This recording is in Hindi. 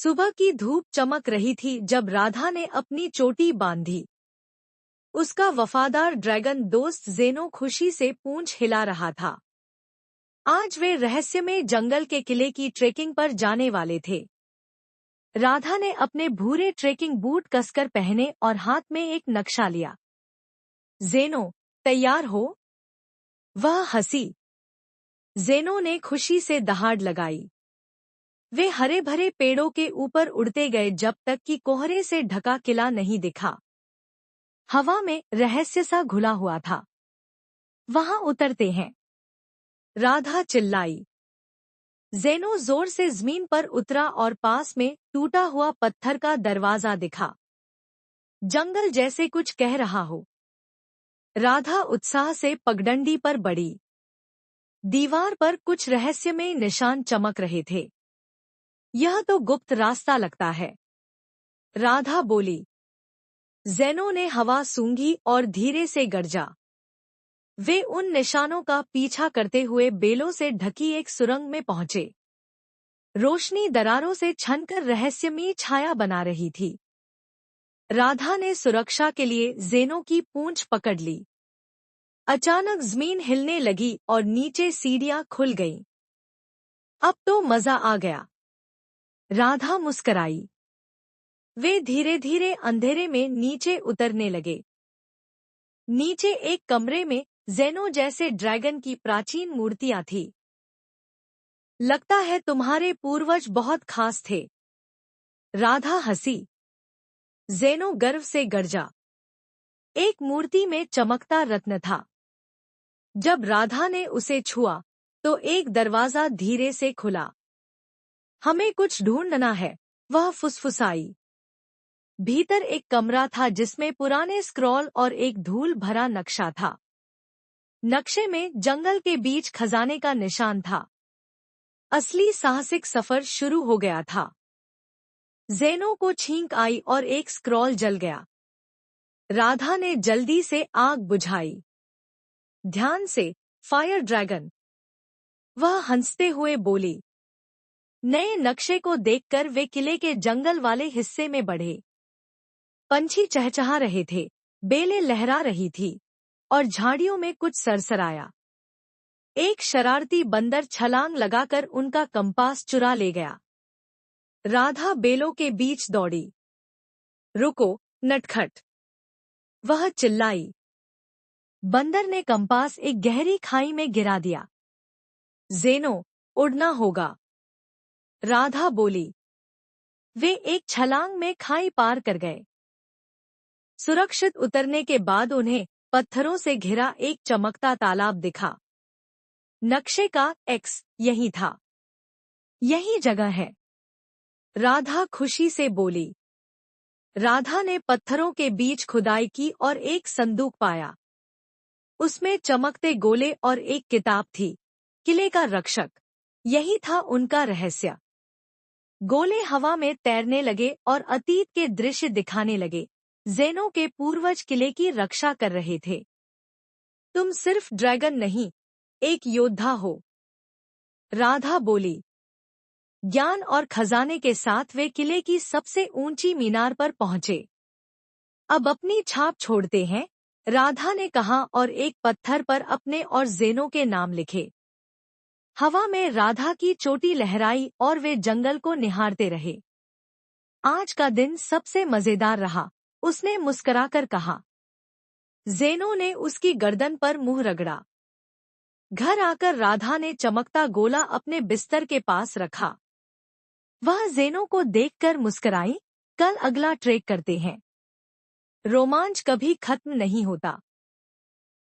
सुबह की धूप चमक रही थी जब राधा ने अपनी चोटी बांधी। उसका वफादार ड्रैगन दोस्त ज़ेनो खुशी से पूंछ हिला रहा था। आज वे रहस्यमय जंगल के किले की ट्रेकिंग पर जाने वाले थे। राधा ने अपने भूरे ट्रेकिंग बूट कसकर पहने और हाथ में एक नक्शा लिया। ज़ेनो, तैयार हो? वह हंसी। ज़ेनो ने खुशी से दहाड़ लगाई। वे हरे भरे पेड़ों के ऊपर उड़ते गए जब तक कि कोहरे से ढका किला नहीं दिखा। हवा में रहस्य सा घुला हुआ था। वहां उतरते हैं, राधा चिल्लाई। ज़ेनो जोर से जमीन पर उतरा और पास में टूटा हुआ पत्थर का दरवाजा दिखा। जंगल जैसे कुछ कह रहा हो। राधा उत्साह से पगडंडी पर बढ़ी। दीवार पर कुछ रहस्यमय निशान चमक रहे थे। यह तो गुप्त रास्ता लगता है, राधा बोली। ज़ेनो ने हवा सूंघी और धीरे से गरजा। वे उन निशानों का पीछा करते हुए बेलों से ढकी एक सुरंग में पहुंचे। रोशनी दरारों से छनकर रहस्यमयी छाया बना रही थी। राधा ने सुरक्षा के लिए ज़ेनो की पूंछ पकड़ ली। अचानक जमीन हिलने लगी और नीचे सीढ़ियां खुल गईं। अब तो मजा आ गया, राधा मुस्कराई। वे धीरे धीरे अंधेरे में नीचे उतरने लगे। नीचे एक कमरे में ज़ेनो जैसे ड्रैगन की प्राचीन मूर्तियां थी। लगता है तुम्हारे पूर्वज बहुत खास थे, राधा हंसी। ज़ेनो गर्व से गरजा। एक मूर्ति में चमकता रत्न था। जब राधा ने उसे छुआ तो एक दरवाजा धीरे से खुला। हमें कुछ ढूंढना है, वह फुसफुसाई। भीतर एक कमरा था जिसमें पुराने स्क्रॉल और एक धूल भरा नक्शा था। नक्शे में जंगल के बीच खजाने का निशान था। असली साहसिक सफर शुरू हो गया था। ज़ेनो को छींक आई और एक स्क्रॉल जल गया। राधा ने जल्दी से आग बुझाई। ध्यान से, फायर ड्रैगन, वह हंसते हुए बोली। नए नक्शे को देखकर वे किले के जंगल वाले हिस्से में बढ़े। पंछी चहचहा रहे थे, बेलें लहरा रही थी और झाड़ियों में कुछ सरसराया। एक शरारती बंदर छलांग लगाकर उनका कंपास चुरा ले गया। राधा बेलों के बीच दौड़ी। रुको, नटखट, वह चिल्लाई। बंदर ने कंपास एक गहरी खाई में गिरा दिया। ज़ेनो, उड़ना होगा, राधा बोली। वे एक छलांग में खाई पार कर गए। सुरक्षित उतरने के बाद उन्हें पत्थरों से घिरा एक चमकता तालाब दिखा। नक्शे का एक्स यही था। यही जगह है, राधा खुशी से बोली। राधा ने पत्थरों के बीच खुदाई की और एक संदूक पाया। उसमें चमकते गोले और एक किताब थी, किले का रक्षक। यही था उनका रहस्य। गोले हवा में तैरने लगे और अतीत के दृश्य दिखाने लगे। ज़ेनो के पूर्वज किले की रक्षा कर रहे थे। तुम सिर्फ ड्रैगन नहीं, एक योद्धा हो, राधा बोली। ज्ञान और खजाने के साथ वे किले की सबसे ऊंची मीनार पर पहुंचे। अब अपनी छाप छोड़ते हैं, राधा ने कहा और एक पत्थर पर अपने और ज़ेनो के नाम लिखे। हवा में राधा की चोटी लहराई और वे जंगल को निहारते रहे। आज का दिन सबसे मजेदार रहा, उसने मुस्कुराकर कहा। ज़ेनो ने उसकी गर्दन पर मुंह रगड़ा। घर आकर राधा ने चमकता गोला अपने बिस्तर के पास रखा। वह ज़ेनो को देखकर मुस्कुराई। कल अगला ट्रेक करते हैं। रोमांच कभी खत्म नहीं होता।